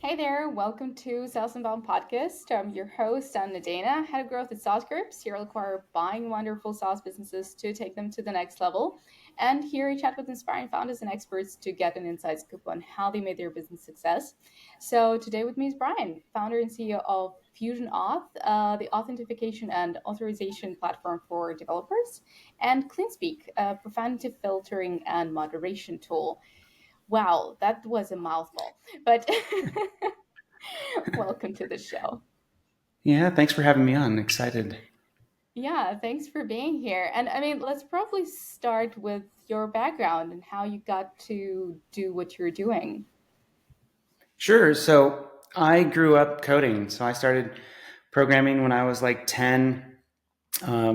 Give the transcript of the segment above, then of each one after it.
Hey there, welcome to saas.unbound podcast. I'm your host, I'm Nadeina, head of growth at saas.group. Here I'll acquire buying wonderful SaaS businesses to take them to the next level. And here I chat with inspiring founders and experts to get an inside scoop on how they made their business success. So today with me is Brian, founder and CEO of FusionAuth, the authentication and authorization platform for developers, and CleanSpeak, a profanity filtering and moderation tool. Wow, that was a mouthful, but welcome to the show. Yeah, thanks for having me on. Excited. Yeah, thanks for being here. And I mean, let's probably start with your background and how you got to do what you're doing. Sure. So I grew up coding. So I started programming when I was like 10.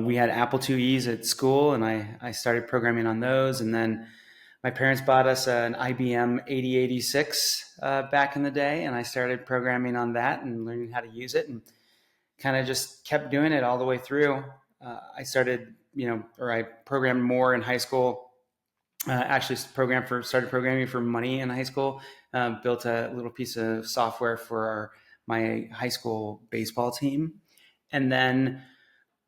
We had Apple IIe's at school, and I started programming on those. And then my parents bought us an IBM 8086 back in the day, and I started programming on that and learning how to use it, and kind of just kept doing it all the way through. I started, or I programmed more in high school. Actually started programming for money in high school. Built a little piece of software for my high school baseball team, and then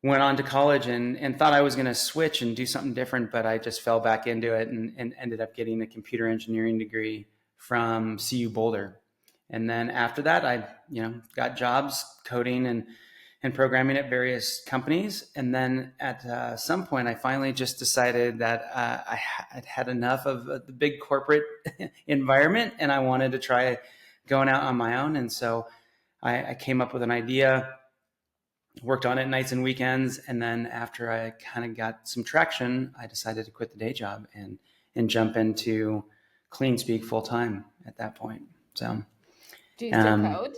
went on to college and thought I was going to switch and do something different, but I just fell back into it and ended up getting a computer engineering degree from CU Boulder. And then after that, I got jobs coding and programming at various companies. And then at some point, I finally just decided that I'd had enough of the big corporate environment, and I wanted to try going out on my own. And so I came up with an idea, worked on it nights and weekends, and then after I kind of got some traction, I decided to quit the day job and jump into CleanSpeak full time at that point. So Do you still um, code?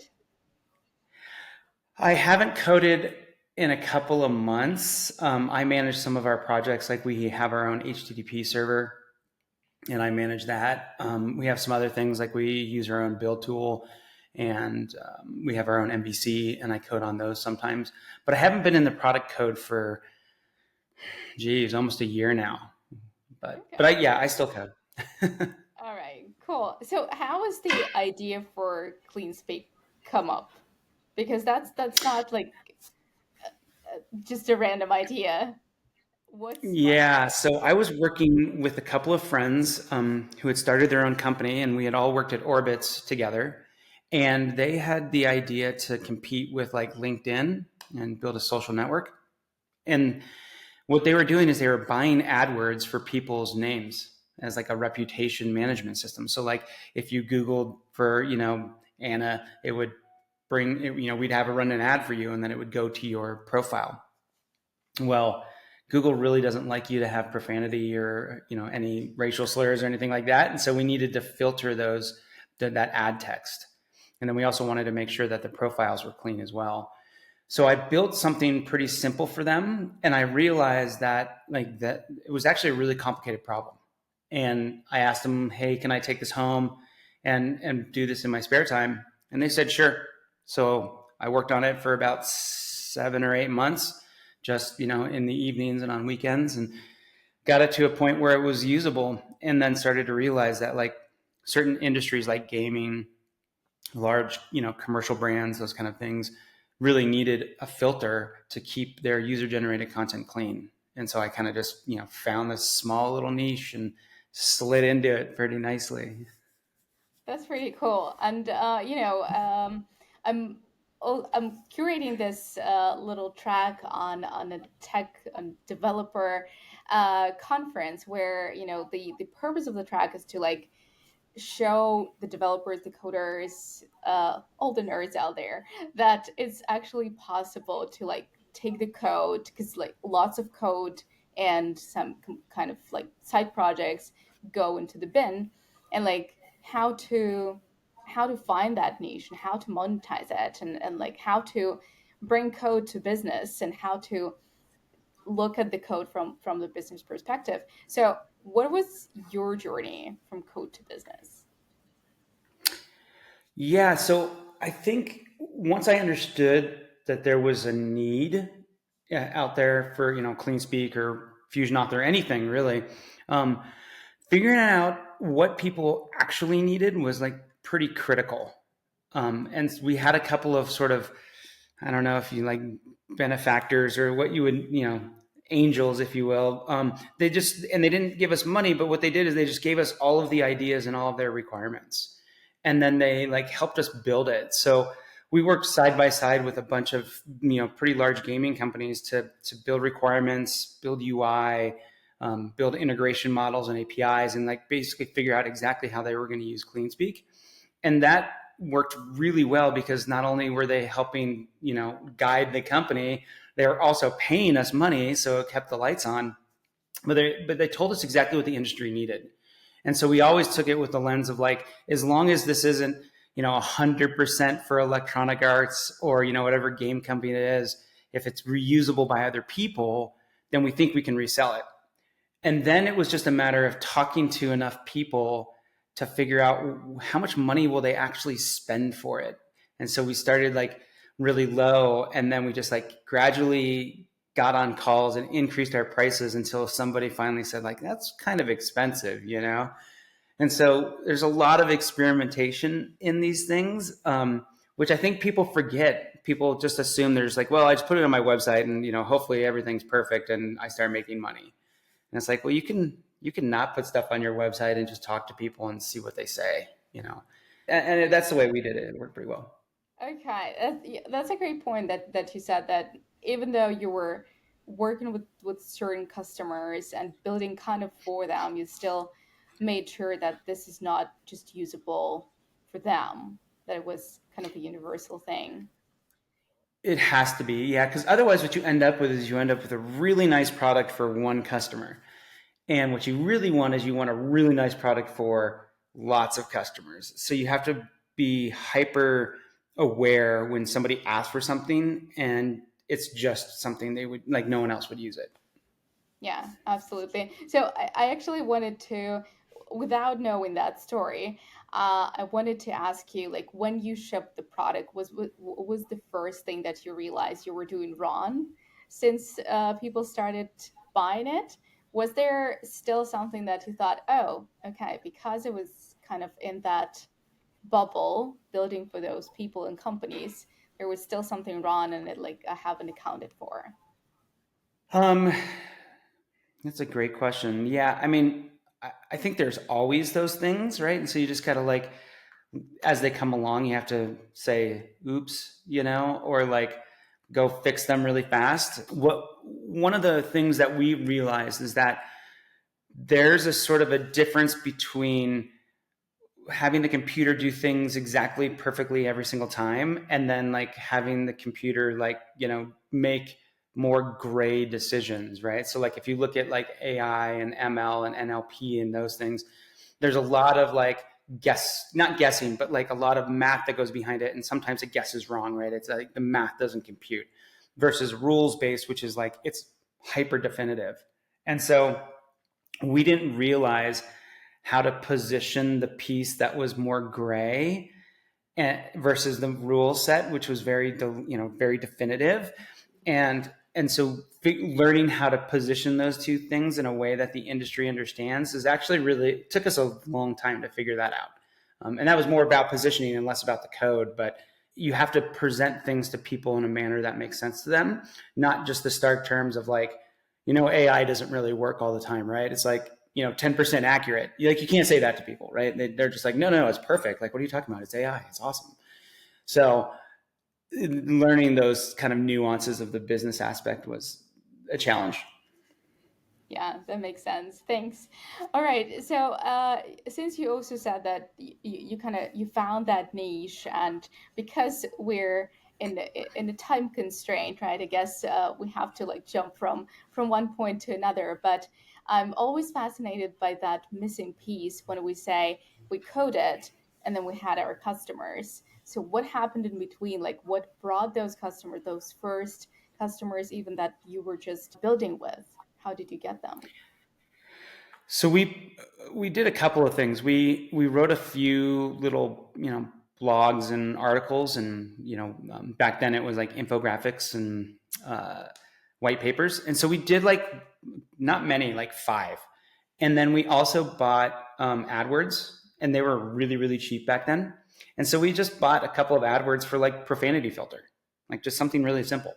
I haven't coded in a couple of months. I manage some of our projects, like we have our own HTTP server, and I manage that. We have some other things, like we use our own build tool, and we have our own MVC, and I code on those sometimes. But I haven't been in the product code for, geez, almost a year now. But Okay. yeah, I still code. All right, cool. So how was the idea for CleanSpeak come up? Because that's not like just a random idea. What sparked Yeah, it? so I was working with a couple of friends who had started their own company, and we had all worked at Orbitz together. And they had the idea to compete with like LinkedIn and build a social network. And what they were doing is they were buying AdWords for people's names as like a reputation management system. So like if you Googled for, Anna, it would bring, we'd have a run an ad for you, and then it would go to your profile. Well, Google really doesn't like you to have profanity or any racial slurs or anything like that, and so we needed to filter that ad text. And then we also wanted to make sure that the profiles were clean as well. So I built something pretty simple for them, and I realized that it was actually a really complicated problem. And I asked them, "Hey, can I take this home and do this in my spare time?" And they said, "Sure." So I worked on it for about 7 or 8 months, just in the evenings and on weekends, and got it to a point where it was usable. And then started to realize that like certain industries like gaming, large, commercial brands, those kind of things, really needed a filter to keep their user generated content clean. And so I kind of just, found this small little niche and slid into it pretty nicely. That's pretty cool. And I'm I'm curating this little track on a tech developer conference where the purpose of the track is to like show the developers, the coders, all the nerds out there that it's actually possible to like take the code because like lots of code and some kind of like side projects go into the bin and like how to find that niche and how to monetize it and like how to bring code to business and how to look at the code from the business perspective. So what was your journey from code to business? Yeah. So I think once I understood that there was a need out there for, CleanSpeak or FusionAuth or anything really, um, figuring out what people actually needed was like pretty critical. And we had a couple of sort of, I don't know if you like benefactors or what you would, angels, if you will. They just, and they didn't give us money, but what they did is they just gave us all of the ideas and all of their requirements. And then they like helped us build it. So we worked side by side with a bunch of, pretty large gaming companies to build requirements, build UI, build integration models and APIs, and like basically figure out exactly how they were going to use CleanSpeak. And that worked really well because not only were they helping, guide the company, they were also paying us money, so it kept the lights on. But they told us exactly what the industry needed. And so we always took it with the lens of like, as long as this isn't, 100% for Electronic Arts or, whatever game company it is, if it's reusable by other people, then we think we can resell it. And then it was just a matter of talking to enough people to figure out how much money will they actually spend for it. And so we started like really low, and then we just like gradually got on calls and increased our prices until somebody finally said like, that's kind of expensive. And so there's a lot of experimentation in these things, which I think people forget. People just assume there's like, well, I just put it on my website and hopefully everything's perfect and I start making money. And it's like, well, you can not put stuff on your website and just talk to people and see what they say. And that's the way we did it. It worked pretty well. Okay, that's a great point that you said that even though you were working with certain customers and building kind of for them, you still made sure that this is not just usable for them, that it was kind of a universal thing. It has to be, yeah, because otherwise, what you end up with is you end up with a really nice product for one customer. And what you really want is you want a really nice product for lots of customers. So you have to be hyper aware when somebody asks for something and it's just something they would like, no one else would use it. Yeah, absolutely. So I actually wanted to, without knowing that story, I wanted to ask you, like, when you shipped the product, was the first thing that you realized you were doing wrong, since people started buying it? Was there still something that you thought, oh, okay, because it was kind of in that bubble building for those people and companies, there was still something wrong, and it like I haven't accounted for? Um, that's a great question. Yeah, I mean, I think there's always those things, right? And so you just gotta like, as they come along, you have to say, oops, or like go fix them really fast. One of the things that we realized is that there's a sort of a difference between having the computer do things exactly perfectly every single time and then like having the computer like make more gray decisions, right? So like if you look at like AI and ML and NLP and those things, there's a lot of like not guessing, but like a lot of math that goes behind it, and sometimes a guess is wrong, right? It's like the math doesn't compute, versus rules based, which is like it's hyper definitive. And so we didn't realize how to position the piece that was more gray versus the rule set, which was very definitive. And so learning how to position those two things in a way that the industry understands is actually really took us a long time to figure that out. And that was more about positioning and less about the code. But you have to present things to people in a manner that makes sense to them, not just the stark terms of like, AI doesn't really work all the time, right? It's like, 10% accurate. Like, you can't say that to people, right? They're just like, no, it's perfect. Like, what are you talking about? It's AI. It's awesome. So learning those kind of nuances of the business aspect was a challenge. Yeah, that makes sense. Thanks. All right. So, since you also said that you kind of you found that niche, and because we're in a time constraint, right? I guess we have to like jump from one point to another. But I'm always fascinated by that missing piece when we say we coded and then we had our customers. So, what happened in between? Like, what brought those customers, those first customers, even that you were just building with? How did you get them? So we did a couple of things. We wrote a few little blogs and articles, and back then it was like infographics and uh, white papers, and so we did like not many, like five, and then we also bought AdWords, and they were really cheap back then. And so we just bought a couple of AdWords for like profanity filter, like just something really simple.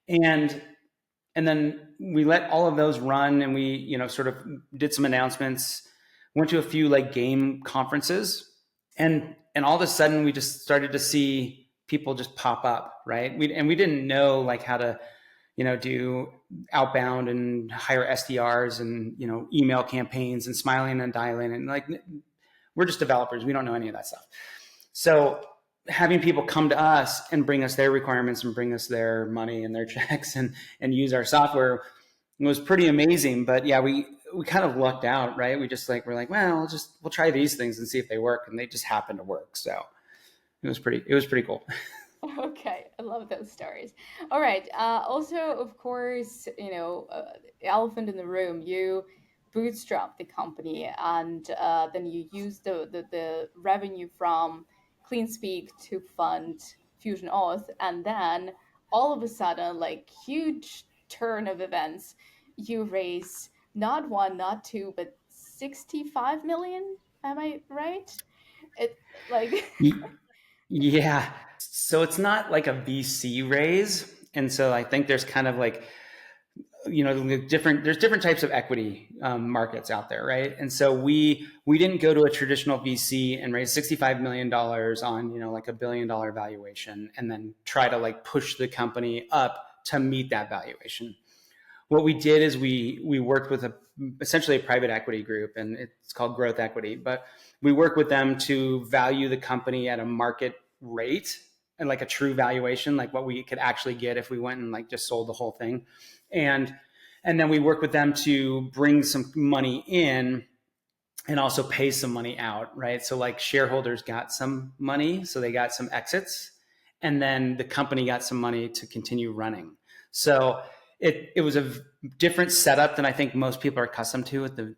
And then we let all of those run, and we, sort of did some announcements, went to a few like game conferences, and all of a sudden we just started to see people just pop up, right? We didn't know like how to, do outbound and hire SDRs and, email campaigns and smiling and dialing, and like, we're just developers. We don't know any of that stuff. So having people come to us and bring us their requirements and bring us their money and their checks and use our software was pretty amazing. But yeah, we kind of lucked out, right? We just like, we're like, well, we'll try these things and see if they work. And they just happen to work. So it was pretty cool. Okay, I love those stories. All right. Also, of course, elephant in the room. You bootstrap the company, and then you use the revenue from CleanSpeak to fund FusionAuth, and then all of a sudden, like huge turn of events, you raise not one, not two, but 65 million. Am I right? It like Yeah. So it's not like a VC raise. And so I think there's kind of like, there's different types of equity markets out there, right? And so we didn't go to a traditional VC and raise $65 million on, like $1 billion valuation and then try to like push the company up to meet that valuation. What we did is we worked with essentially a private equity group, and it's called Growth Equity, but we work with them to value the company at a market rate and like a true valuation, like what we could actually get if we went and like just sold the whole thing. And then we work with them to bring some money in and also pay some money out, right? So like shareholders got some money, so they got some exits, and then the company got some money to continue running. So it was a different setup than I think most people are accustomed to with the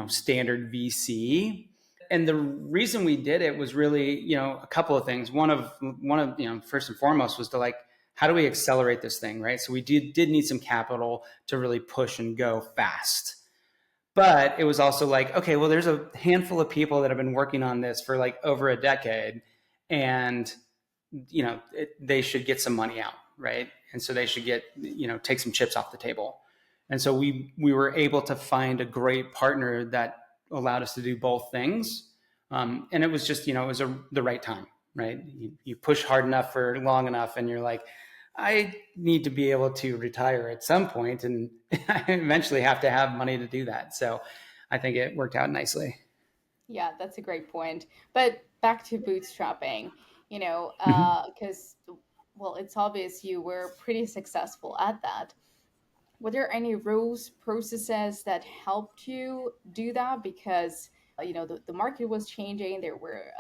standard VC. And the reason we did it was really a couple of things. One of first and foremost was to like, how do we accelerate this thing, right? So we did need some capital to really push and go fast. But it was also like, okay, well, there's a handful of people that have been working on this for like over a decade, and they should get some money out, right? And so they should get take some chips off the table. And so we were able to find a great partner that allowed us to do both things. And it was just it was the right time, right? You push hard enough for long enough, and you're like, I need to be able to retire at some point, and I eventually have to have money to do that. So I think it worked out nicely. Yeah, that's a great point. But back to bootstrapping, Mm-hmm. because, well, it's obvious you were pretty successful at that. Were there any rules, processes that helped you do that? Because, the market was changing, there were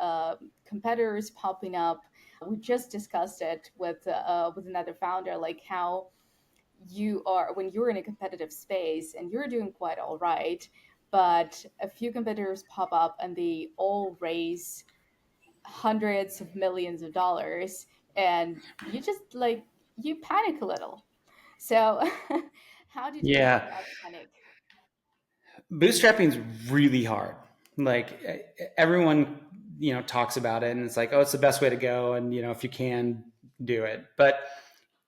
competitors popping up. We just discussed it with another founder, like how you are when you're in a competitive space and you're doing quite all right, but a few competitors pop up and they all raise hundreds of millions of dollars, and you just like you panic a little. So how did you Yeah, handle that panic? bootstrapping is really hard. Like everyone, talks about it, and it's like, oh, it's the best way to go, and if you can do it, but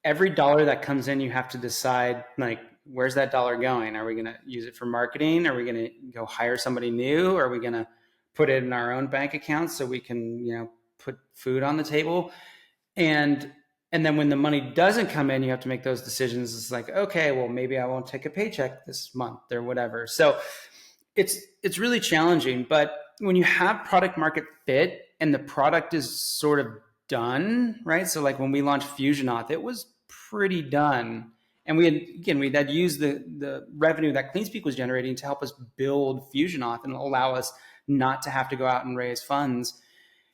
every dollar that comes in, you have to decide like, where's that dollar going? Are we going to use it for marketing? Are we going to go hire somebody new? Are we going to put it in our own bank account so we can, put food on the table? And then when the money doesn't come in, you have to make those decisions. It's like, okay, well, maybe I won't take a paycheck this month or whatever. So it's really challenging. But when you have product market fit and the product is sort of done, right? So like when we launched FusionAuth, it was pretty done. And we had used the revenue that CleanSpeak was generating to help us build FusionAuth and allow us not to have to go out and raise funds.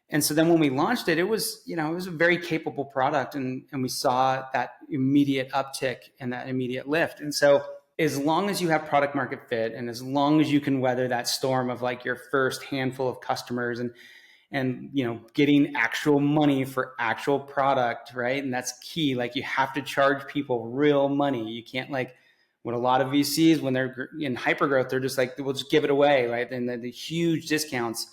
And so then when we launched it, it was a very capable product, and we saw that immediate uptick and that immediate lift. And so as long as you have product market fit, and as long as you can weather that storm of like your first handful of customers and getting actual money for actual product, right? And that's key. Like, you have to charge people real money. You can't, like what a lot of VCs, when they're in hypergrowth, they're just like, we'll just give it away, right? And the huge discounts.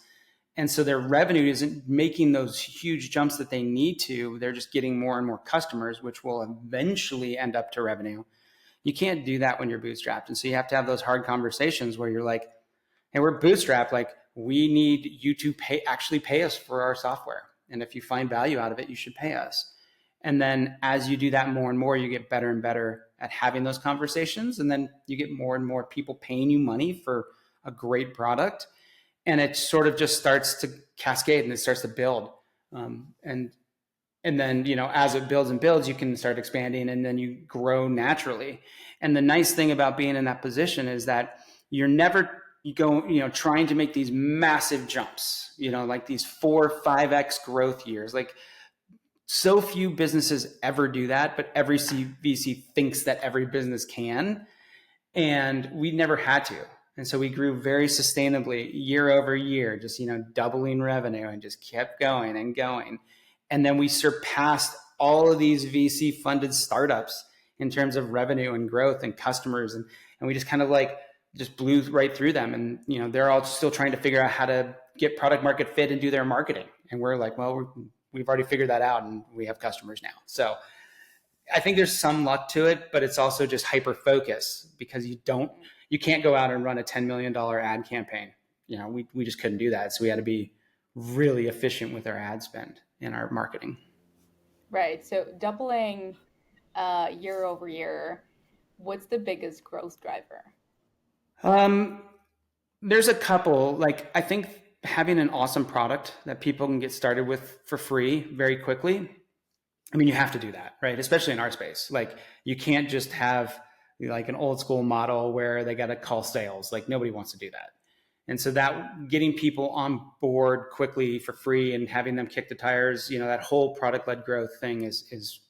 And so their revenue isn't making those huge jumps that they need to. They're just getting more and more customers, which will eventually end up to revenue. You can't do that when you're bootstrapped. And so you have to have those hard conversations where you're like, hey, we're bootstrapped. Like, we need you to actually pay us for our software. And if you find value out of it, you should pay us. And then as you do that more and more, you get better and better at having those conversations. And then you get more and more people paying you money for a great product. And it sort of just starts to cascade and it starts to build. And then, as it builds and builds, you can start expanding and then you grow naturally. And the nice thing about being in that position is that you're never trying to make these massive jumps, like these 4-5x growth years. Like, so few businesses ever do that, but every VC thinks that every business can. And we never had to. And so we grew very sustainably year over year, just, doubling revenue, and just kept going and going. And then we surpassed all of these VC funded startups in terms of revenue and growth and customers. And we just kind of just blew right through them. And, they're all still trying to figure out how to get product market fit and do their marketing. And we're like, well, we've already figured that out and we have customers now. So I think there's some luck to it, but it's also just hyper focus, because you can't go out and run a $10 million ad campaign. We just couldn't do that. So we had to be really efficient with our ad spend and our marketing. Right. So doubling year over year, what's the biggest growth driver? There's a couple. Like, I think having an awesome product that people can get started with for free very quickly. I mean, you have to do that, right? Especially in our space. Like, you can't just have like an old school model where they got to call sales. Like, nobody wants to do that. And so that getting people on board quickly for free and having them kick the tires, that whole product led growth thing is.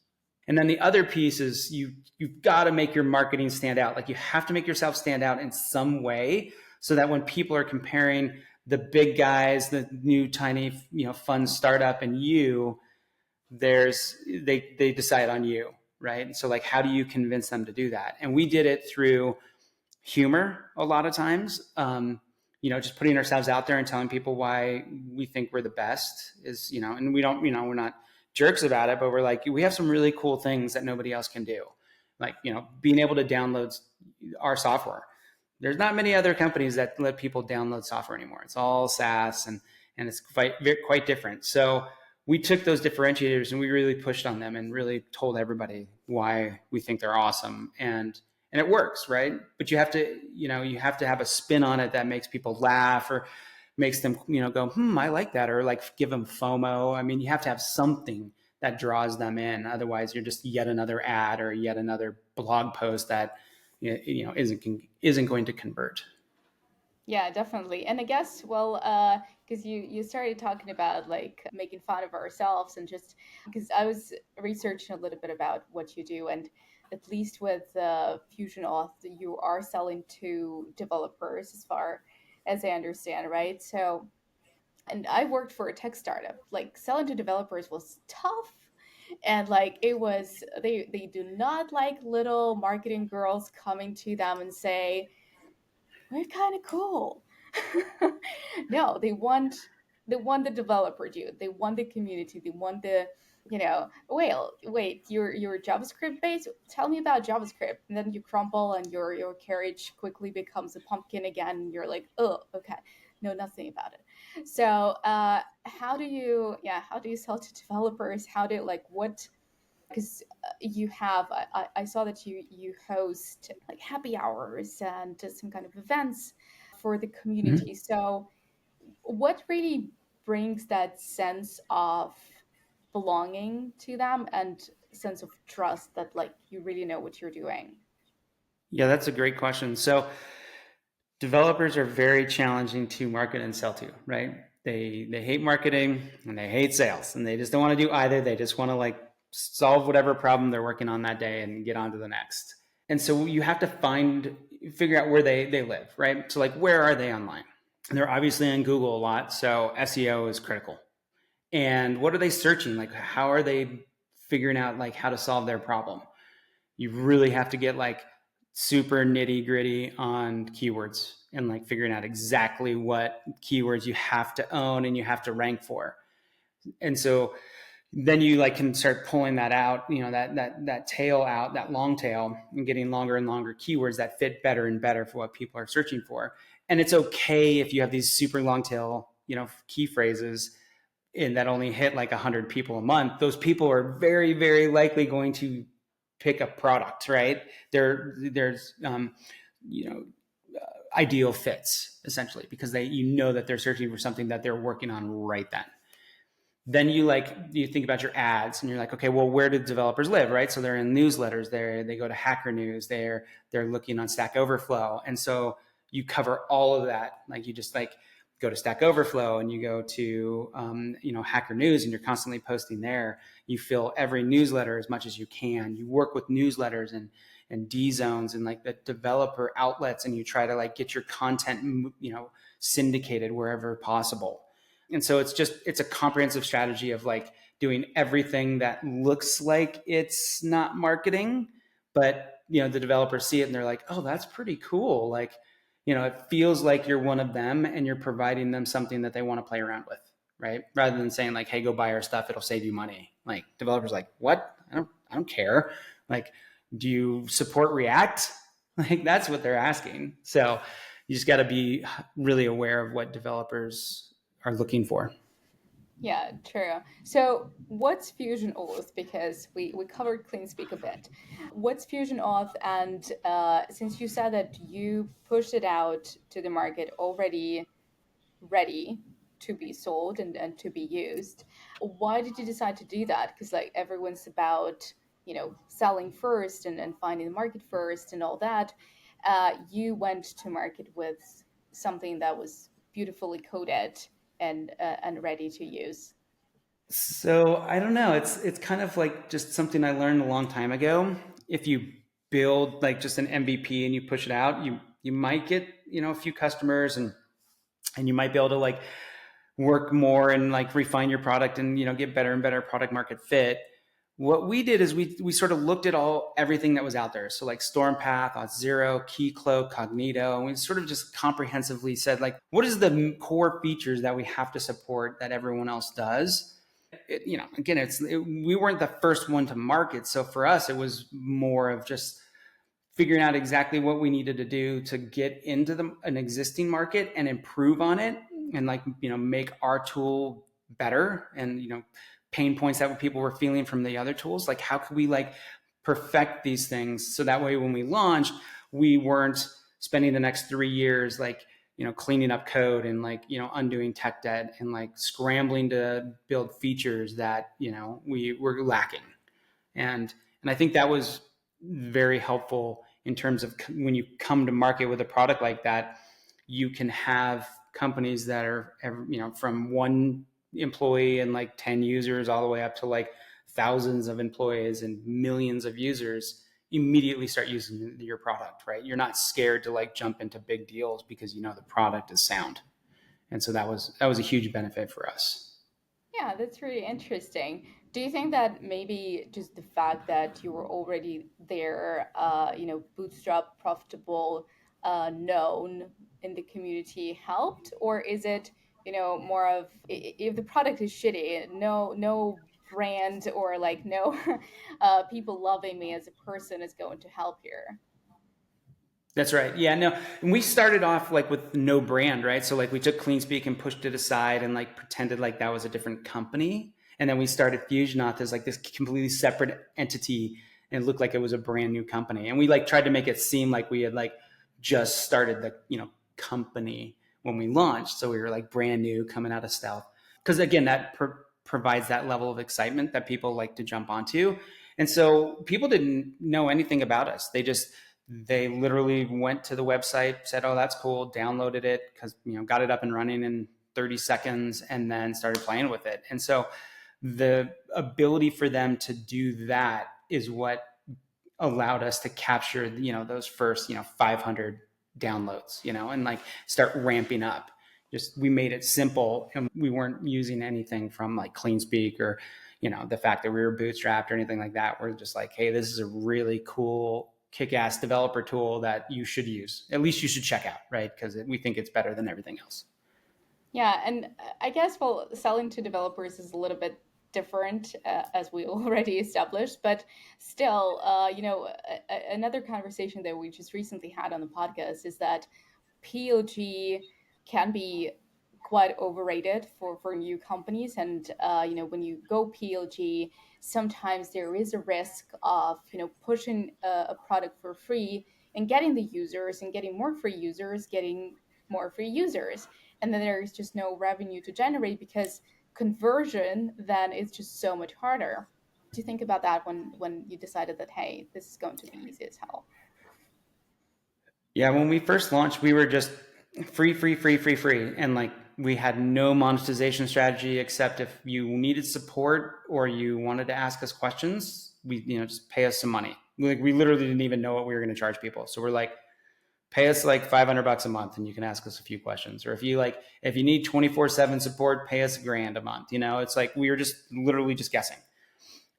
And then the other piece is you've got to make your marketing stand out. Like, you have to make yourself stand out in some way, so that when people are comparing the big guys, the new tiny, fun startup, and they decide on you, right? And so, like, how do you convince them to do that? And we did it through humor a lot of times. Just putting ourselves out there and telling people why we think we're the best is, and we don't, we're not jerks about it, but we're like, we have some really cool things that nobody else can do. Like, being able to download our software. There's not many other companies that let people download software anymore. It's all SaaS, and it's quite different. So we took those differentiators and we really pushed on them and really told everybody why we think they're awesome. And it works, right? But you have to have a spin on it that makes people laugh or makes them, go, I like that, or like give them FOMO. I mean, you have to have something that draws them in. Otherwise, you're just yet another ad or yet another blog post that isn't going to convert. Yeah, definitely. And I guess, well, because you started talking about like making fun of ourselves, and just because I was researching a little bit about what you do, and at least with FusionAuth, you are selling to developers, as far as I understand, right? So, and I worked for a tech startup. Like, selling to developers was tough, and like it was, they do not like little marketing girls coming to them and say, we're kind of cool. No, they want the developer, dude. They want the community. They want the, wait, you're JavaScript based. Tell me about JavaScript. And then you crumble, and your carriage quickly becomes a pumpkin again. And you're like, oh, okay, know nothing about it. So how do you sell to developers? How do, like, what, because you have, I saw that you host like happy hours and some kind of events for the community. Mm-hmm. So what really brings that sense of belonging to them, and sense of trust that like you really know what you're doing? Yeah, that's a great question. So developers are very challenging to market and sell to, right? They hate marketing and they hate sales, and they just don't want to do either. They just want to like solve whatever problem they're working on that day and get on to the next. And so you have to figure out where they live, right? So like, where are they online? They're obviously on Google a lot, so SEO is critical. And what are they searching? Like, how are they figuring out like how to solve their problem? You really have to get like super nitty gritty on keywords and like figuring out exactly what keywords you have to own and you have to rank for. And so then you like can start pulling that out, that tail out, that long tail, and getting longer and longer keywords that fit better and better for what people are searching for. And it's okay if you have these super long tail, key phrases and that only hit like 100 people a month. Those people are very, very likely going to pick a product, right? There's ideal fits essentially because that they're searching for something that they're working on right then you think about your ads and you're like, okay, well, where do developers live, right? So they're in newsletters, they go to Hacker News, they're looking on Stack Overflow, and so you cover all of that. Like you just like go to Stack Overflow and you go to Hacker News and you're constantly posting there. You fill every newsletter as much as you can. You work with newsletters and D zones and like the developer outlets, and you try to like get your content syndicated wherever possible. And so it's a comprehensive strategy of like doing everything that looks like it's not marketing, but the developers see it and they're like, oh, that's pretty cool. Like, it feels like you're one of them and you're providing them something that they want to play around with, right? Rather than saying like, hey, go buy our stuff, it'll save you money. Like developers like, what? I don't care. Like, do you support React? Like that's what they're asking. So you just got to be really aware of what developers are looking for. Yeah, true. So, what's FusionAuth? Because we covered CleanSpeak a bit. What's FusionAuth? And since you said that you pushed it out to the market already ready to be sold and to be used, why did you decide to do that? Because like everyone's about selling first and finding the market first and all that. You went to market with something that was beautifully coded and ready to use. So I don't know. It's kind of like just something I learned a long time ago. If you build like just an MVP and you push it out, you might get a few customers and you might be able to like work more and like refine your product and get better and better product market fit. What we did is we sort of looked at everything that was out there. So like Stormpath, Auth0, Keycloak, Cognito, and we sort of just comprehensively said like, what is the core features that we have to support that everyone else does? Again, we weren't the first one to market, so for us, it was more of just figuring out exactly what we needed to do to get into an existing market and improve on it, and like make our tool better, and pain points that people were feeling from the other tools. Like how could we like perfect these things so that way when we launched, we weren't spending the next 3 years like cleaning up code and like undoing tech debt and like scrambling to build features that we were lacking. And I think that was very helpful in terms of when you come to market with a product like that. You can have companies that are from one employee and like 10 users all the way up to like thousands of employees and millions of users immediately start using your product, right? You're not scared to like jump into big deals because the product is sound. And so that was a huge benefit for us. Yeah, that's really interesting. Do you think that maybe just the fact that you were already there, bootstrap, profitable, known in the community helped, or is it, more of if the product is shitty, no brand or like no people loving me as a person is going to help here? That's right. Yeah, no. And we started off like with no brand, right? So like we took CleanSpeak and pushed it aside and like pretended like that was a different company. And then we started FusionAuth as like this completely separate entity, and it looked like it was a brand new company. And we like tried to make it seem like we had like just started the, company when we launched. So we were like brand new coming out of stealth. Because again, that provides that level of excitement that people like to jump onto. And so people didn't know anything about us. They literally went to the website, said, oh, that's cool, downloaded it because got it up and running in 30 seconds, and then started playing with it. And so the ability for them to do that is what allowed us to capture those first 500 downloads, and like start ramping up. Just we made it simple, and we weren't using anything from like CleanSpeak or the fact that we were bootstrapped or anything like that. We're just like, hey, this is a really cool kick-ass developer tool that you should use. At least you should check out, right? Because we think it's better than everything else. Yeah, and I guess, well, selling to developers is a little bit different, as we already established, but still, another conversation that we just recently had on the podcast is that POG can be quite overrated for new companies. And when you go PLG, sometimes there is a risk of pushing a product for free and getting the users and getting more free users, getting more free users, and then there's just no revenue to generate because conversion then is just so much harder. Do you think about that when you decided that, hey, this is going to be easy as hell? Yeah, when we first launched, we were just free, free, free, free, free. And like we had no monetization strategy except if you needed support or you wanted to ask us questions, we, just pay us some money. We literally didn't even know what we were going to charge people. So we're like, pay us like $500 a month and you can ask us a few questions. Or if you need 24/7 support, pay us $1,000 a month. It's like we were just literally just guessing.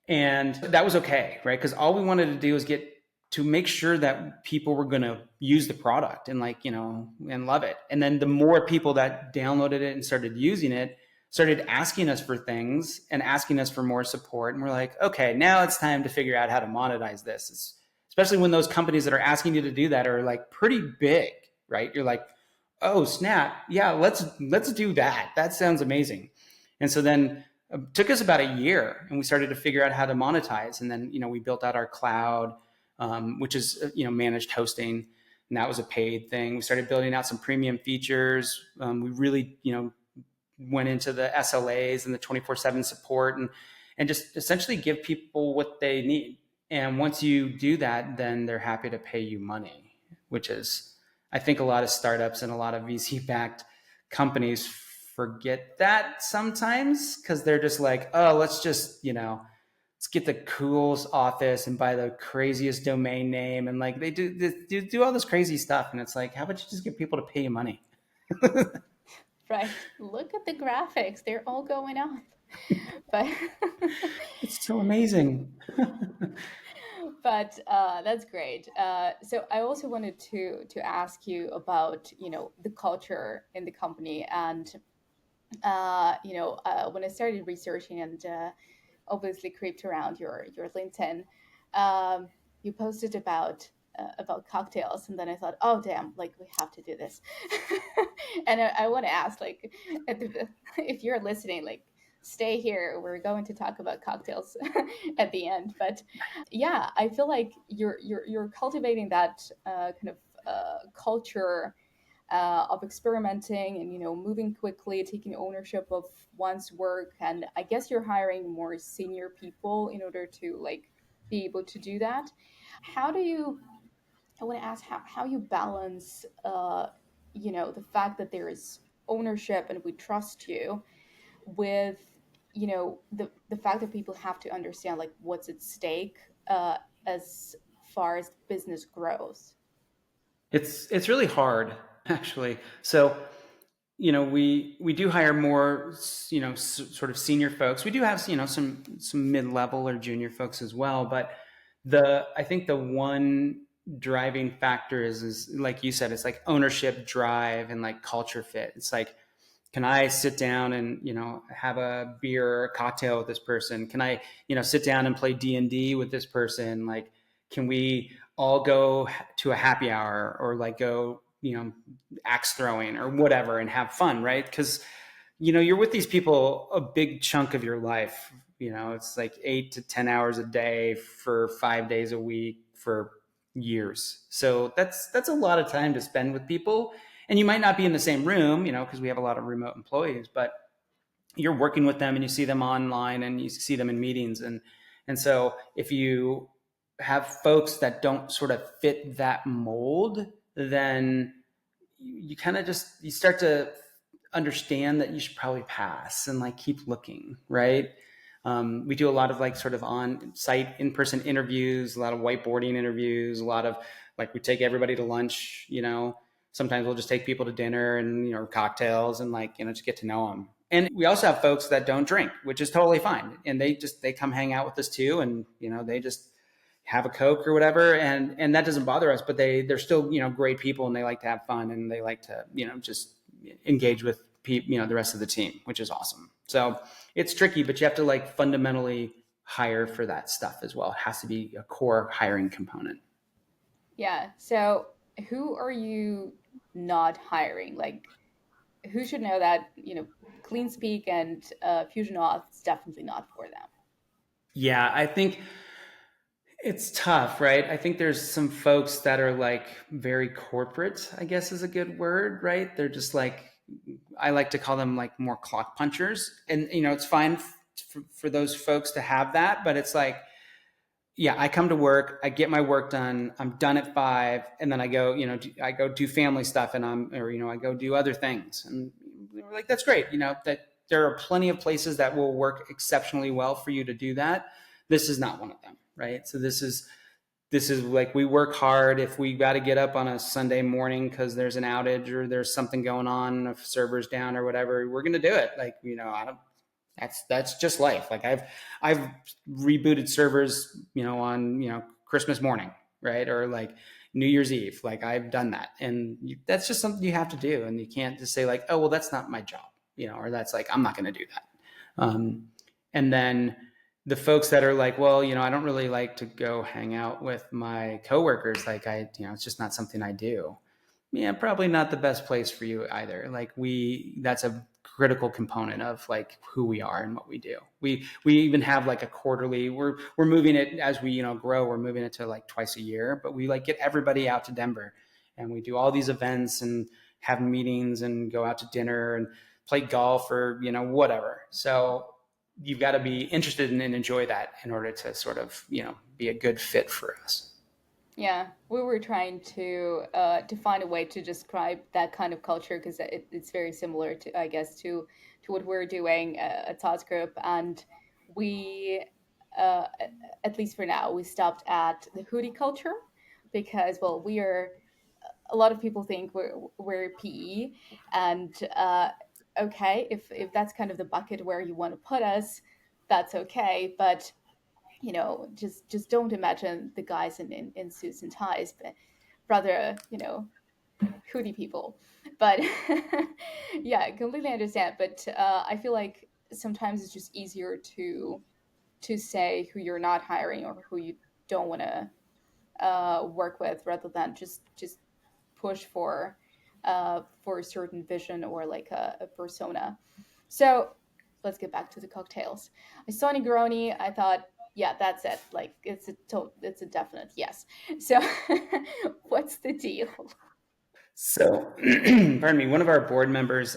And that was okay, right? Because all we wanted to do was get to make sure that people were going to use the product and and love it. And then the more people that downloaded it and started using it started asking us for things and asking us for more support. And we're like, okay, now it's time to figure out how to monetize this. Especially when those companies that are asking you to do that are like pretty big, right? You're like, oh snap, yeah, let's do that. That sounds amazing. And so then it took us about a year, and we started to figure out how to monetize. And then we built out our cloud, which is managed hosting, and that was a paid thing. We started building out some premium features. We really went into the SLAs and the 24/7 support, and just essentially give people what they need. And once you do that, then they're happy to pay you money, which is, I think, a lot of startups and a lot of VC backed companies forget that sometimes because they're just like, oh, let's just let's get the coolest office and buy the craziest domain name, and like they do all this crazy stuff, and it's like, how about you just get people to pay you money? Right. Look at the graphics. They're all going up. But It's so amazing. but that's great. So I also wanted to ask you about the culture in the company. And when I started researching and obviously creeped around your LinkedIn, you posted about cocktails, and then I thought, oh damn, like we have to do this. And I want to ask, like, if you're listening, like, stay here. We're going to talk about cocktails at the end. But yeah, I feel like you're cultivating that kind of culture of experimenting and moving quickly, taking ownership of one's work. And I guess you're hiring more senior people in order to like be able to do that. How do you I want to ask how you balance the fact that there is ownership and we trust you with the fact that people have to understand like what's at stake as far as business grows. It's really hard, actually. So we do hire more sort of senior folks. We do have some mid-level or junior folks as well, but I think the one driving factor is like you said, it's like ownership, drive, and like culture fit. It's like, can I sit down and have a beer or a cocktail with this person? Can I sit down and play D&D with this person? Like, can we all go to a happy hour or like go axe throwing or whatever and have fun, right? Because you're with these people a big chunk of your life. It's like 8 to 10 hours a day for 5 days a week for years. So that's a lot of time to spend with people. And you might not be in the same room, because we have a lot of remote employees, but you're working with them and you see them online and you see them in meetings. And so if you have folks that don't sort of fit that mold, then you kind of just, you start to understand that you should probably pass and like keep looking, right? We do a lot of like sort of on site in-person interviews, a lot of whiteboarding interviews, a lot of like we take everybody to lunch, sometimes we'll just take people to dinner and cocktails and like just get to know them. And we also have folks that don't drink, which is totally fine, and they come hang out with us too, and they just have a Coke or whatever, and that doesn't bother us. But they're still great people, and they like to have fun, and they like to just engage with the rest of the team, which is awesome. So it's tricky, but you have to like fundamentally hire for that stuff as well. It has to be a core hiring component. Yeah. So who are you not hiring? Like, who should know that, CleanSpeak and FusionAuth is definitely not for them? Yeah, I think it's tough, right? I think there's some folks that are like very corporate, I guess is a good word, right? They're just like, I like to call them like more clock punchers. And, it's fine for those folks to have that, but it's like, yeah, I come to work, I get my work done, I'm done at 5, and then I go, I go do family stuff, and I go do other things, and we're like, that's great, that there are plenty of places that will work exceptionally well for you to do that. This is not one of them, right? So this is like, we work hard. If we got to get up on a Sunday morning because there's an outage or there's something going on, if server's down or whatever, we're going to do it. Like, I don't. That's just life. Like I've rebooted servers, on Christmas morning, right, or like New Year's Eve. Like I've done that, and that's just something you have to do, and you can't just say like, oh well, that's not my job, or that's like I'm not going to do that. And then the folks that are like, well, I don't really like to go hang out with my coworkers. Like it's just not something I do. Yeah, probably not the best place for you either. Like that's a critical component of like who we are and what we do. We even have like a quarterly. We're moving it as we grow. We're moving it to like twice a year, but we like get everybody out to Denver, and we do all these events and have meetings and go out to dinner and play golf or whatever. So you've got to be interested in and enjoy that in order to sort of be a good fit for us. Yeah, we were trying to find a way to describe that kind of culture because it's very similar to, I guess, to what we're doing at saas.group, and we, uh, at least for now, we stopped at the hoodie culture because, well, we are, a lot of people think we're PE, and okay, if that's kind of the bucket where you want to put us, that's okay, but just don't imagine the guys in suits and ties, but rather, hoodie people. But yeah, I completely understand. But I feel like sometimes it's just easier to say who you're not hiring or who you don't want to work with, rather than just push for a certain vision or like a persona. So let's get back to the cocktails. I saw Negroni. I thought, yeah, that's it. Like it's a definite yes. So what's the deal? So, pardon me, one of our board members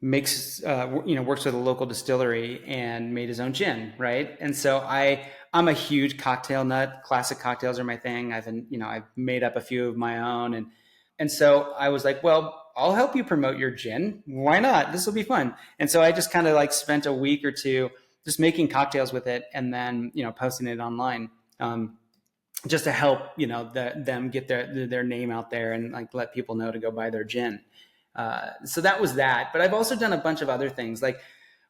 makes works with a local distillery and made his own gin, right? And so I'm a huge cocktail nut. Classic cocktails are my thing. I've made up a few of my own, and so I was like, well, I'll help you promote your gin. Why not? This will be fun. And so I just kind of like spent a week or two just making cocktails with it, and then posting it online. Just to help them get their name out there and like let people know to go buy their gin. So that was that. But I've also done a bunch of other things. Like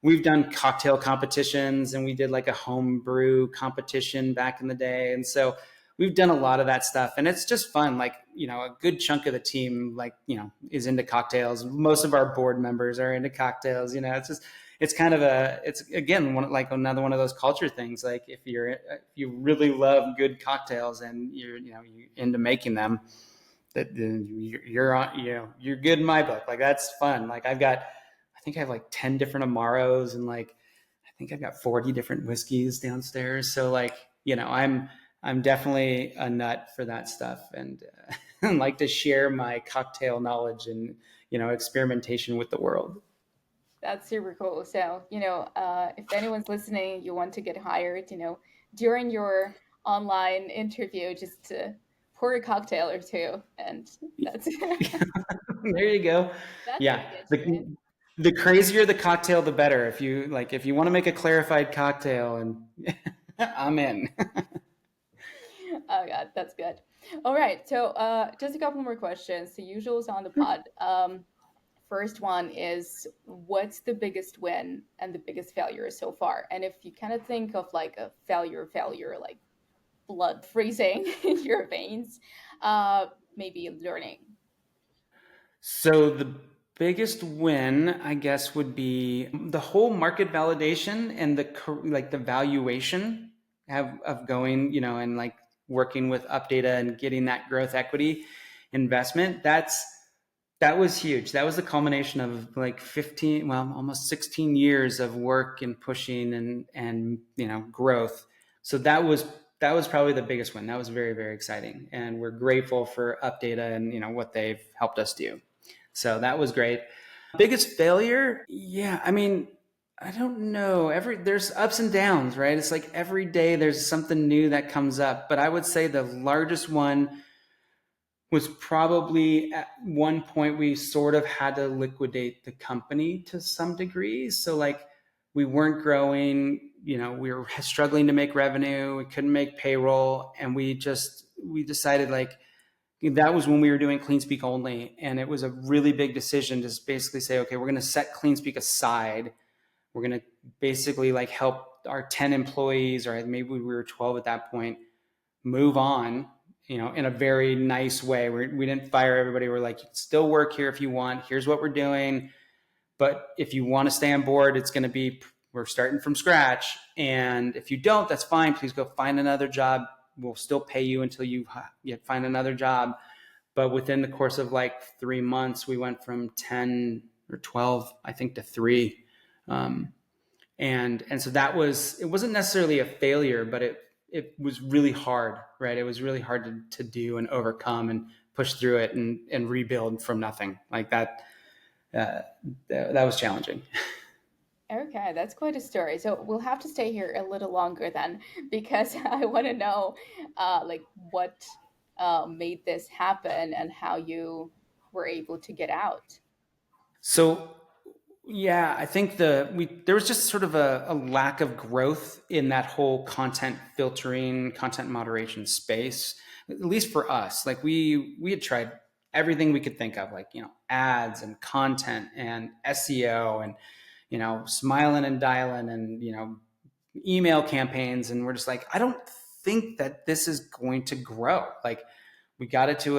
we've done cocktail competitions, and we did like a home brew competition back in the day. And so we've done a lot of that stuff, and it's just fun. Like a good chunk of the team is into cocktails. Most of our board members are into cocktails. It's kind of it's again like another one of those culture things. Like if you really love good cocktails and you're into making them, that you're on you're good in my book. Like that's fun. Like I think I have like 10 different amaros, and like I think I've got 40 different whiskeys downstairs. So like I'm definitely a nut for that stuff, and like to share my cocktail knowledge and experimentation with the world. That's super cool. So, if anyone's listening, you want to get hired, during your online interview, just pour a cocktail or two, and that's There you go. that's Yeah. gonna get you in. The crazier the cocktail, the better. If you want to make a clarified cocktail, and I'm in. Oh god, that's good. All right, so just a couple more questions. The usuals on the pod. First one is, what's the biggest win and the biggest failure so far? And if you kind of think of like a failure, like blood freezing in your veins, maybe learning? So the biggest win, I guess, would be the whole market validation and like the valuation of going, and like working with Updata and getting that growth equity investment. That was huge. That was the culmination of like 15, well, almost 16 years of work and pushing and growth. So that was probably the biggest one. That was very, very exciting. And we're grateful for Updata and what they've helped us do. So that was great. Biggest failure? Yeah, I mean, I don't know. There's ups and downs, right? It's like every day there's something new that comes up. But I would say the largest one was probably at one point we sort of had to liquidate the company to some degree. So like we weren't growing, we were struggling to make revenue, we couldn't make payroll, and we decided like that was when we were doing CleanSpeak only, and it was a really big decision to basically say, okay, we're going to set CleanSpeak aside. We're going to basically like help our 10 employees, or maybe we were 12 at that point, move on, in a very nice way. We didn't fire everybody. We're like, you can still work here if you want. Here's what we're doing. But if you want to stay on board, it's going to be, we're starting from scratch. And if you don't, that's fine. Please go find another job. We'll still pay you until you find another job. But within the course of like 3 months, we went from 10 or 12, I think, to 3. And so it wasn't necessarily a failure, but it was really hard, right? It was really hard to do and overcome and push through it and rebuild from nothing like that. That was challenging. Okay, that's quite a story. So we'll have to stay here a little longer then, because I want to know, like, what made this happen and how you were able to get out. So yeah, I think there was just sort of a lack of growth in that whole content filtering, content moderation space, at least for us. Like we had tried everything we could think of, like, ads and content and SEO and, smiling and dialing and, email campaigns. And we're just like, I don't think that this is going to grow. Like we got it to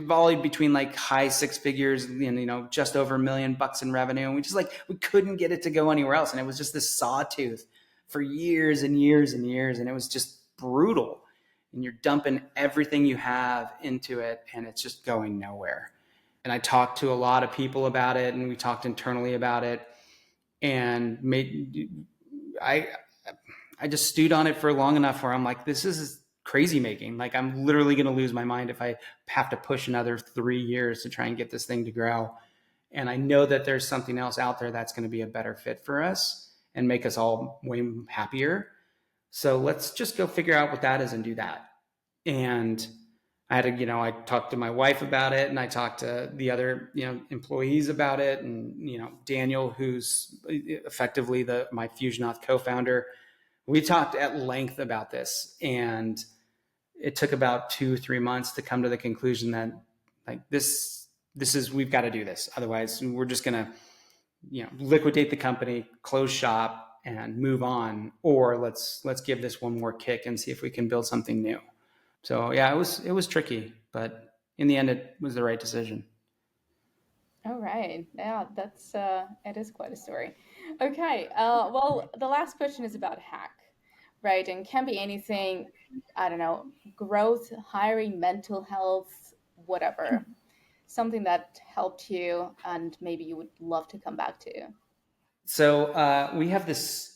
volleyed between like high 6 figures and, just over $1 million in revenue. And we couldn't get it to go anywhere else. And it was just this sawtooth for years and years and years. And it was just brutal. And you're dumping everything you have into it and it's just going nowhere. And I talked to a lot of people about it, and we talked internally about it, and I I just stewed on it for long enough where I'm like, this is crazy making. Like I'm literally going to lose my mind if I have to push another 3 years to try and get this thing to grow. And I know that there's something else out there that's going to be a better fit for us and make us all way happier. So let's just go figure out what that is and do that. And I talked to my wife about it, and I talked to the other, employees about it. And, Daniel, who's effectively my FusionAuth co-founder, we talked at length about this, and it took about 2-3 months to come to the conclusion that like we've got to do this. Otherwise we're just going to, liquidate the company, close shop and move on, or let's give this one more kick and see if we can build something new. So yeah, it was tricky, but in the end it was the right decision. All right. Yeah, that's it is quite a story. Okay. Well, the last question is about hack, right? And can be anything, I don't know, growth, hiring, mental health, whatever. Something that helped you and maybe you would love to come back to. So we have this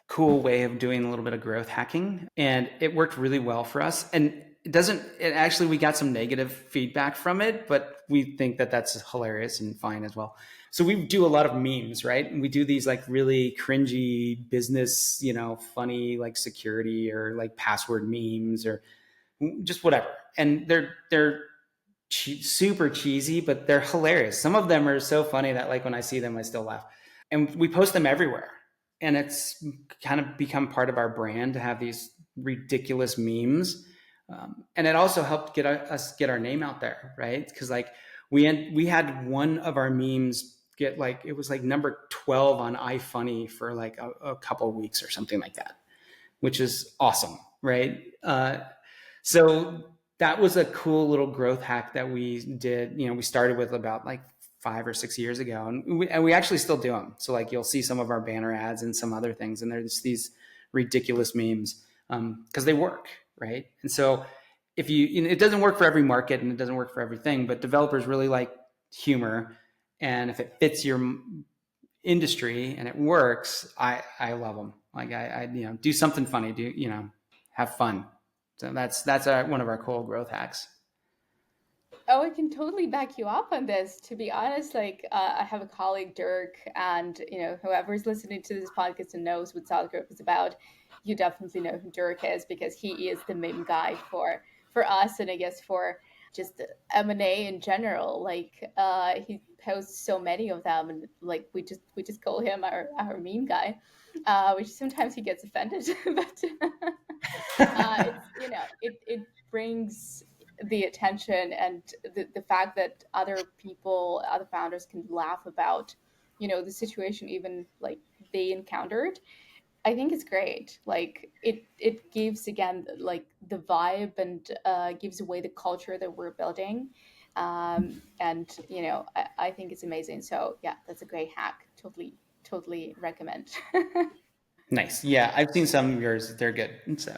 cool way of doing a little bit of growth hacking, and it worked really well for us. And it actually, we got some negative feedback from it, but we think that that's hilarious and fine as well. So we do a lot of memes, right? And we do these like really cringy business, funny like security or like password memes or just whatever. And they're super cheesy, but they're hilarious. Some of them are so funny that like when I see them, I still laugh. And we post them everywhere. And it's kind of become part of our brand to have these ridiculous memes. And it also helped us get our name out there, right? Because like we had one of our memes get like, it was like number 12 on iFunny for like a couple of weeks or something like that, which is awesome. right? So that was a cool little growth hack that we did. We started with about like 5 or 6 years ago, and we actually still do them. So like you'll see some of our banner ads and some other things, and there's these ridiculous memes because they work, right? And so if it doesn't work for every market and it doesn't work for everything, but developers really like humor, and if it fits your industry and it works, I love them. Like I do something funny, have fun. So that's one of our cool growth hacks. Oh, I can totally back you up on this. To be honest, like I have a colleague, Dirk, and whoever's listening to this podcast and knows what saas.group is about, you definitely know who Dirk is because he is the main guy for us, and I guess for just M&A in general. Like he posts so many of them, and like we just call him our meme guy, which sometimes he gets offended, but it's it brings the attention and the fact that other people, other founders can laugh about the situation even like they encountered. I think it's great. Like it gives again like the vibe and gives away the culture that we're building. And I think it's amazing. So yeah, that's a great hack. Totally recommend. Nice. Yeah, I've seen some of yours. They're good. So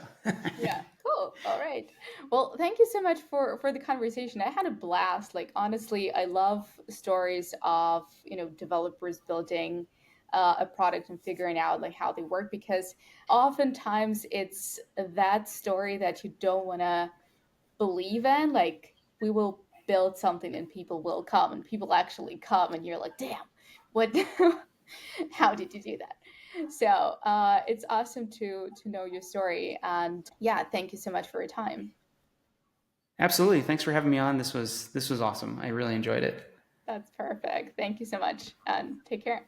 Yeah, cool. All right. Well, thank you so much for the conversation. I had a blast. Like honestly, I love stories of developers building a product and figuring out like how they work, because oftentimes it's that story that you don't want to believe in. Like we will build something and people will come, and people actually come, and you're like, damn, what? How did you do that? So it's awesome to know your story, and yeah, thank you so much for your time. absolutely. Thanks for having me on. This was awesome. I really enjoyed it. That's perfect. Thank you so much, and take care.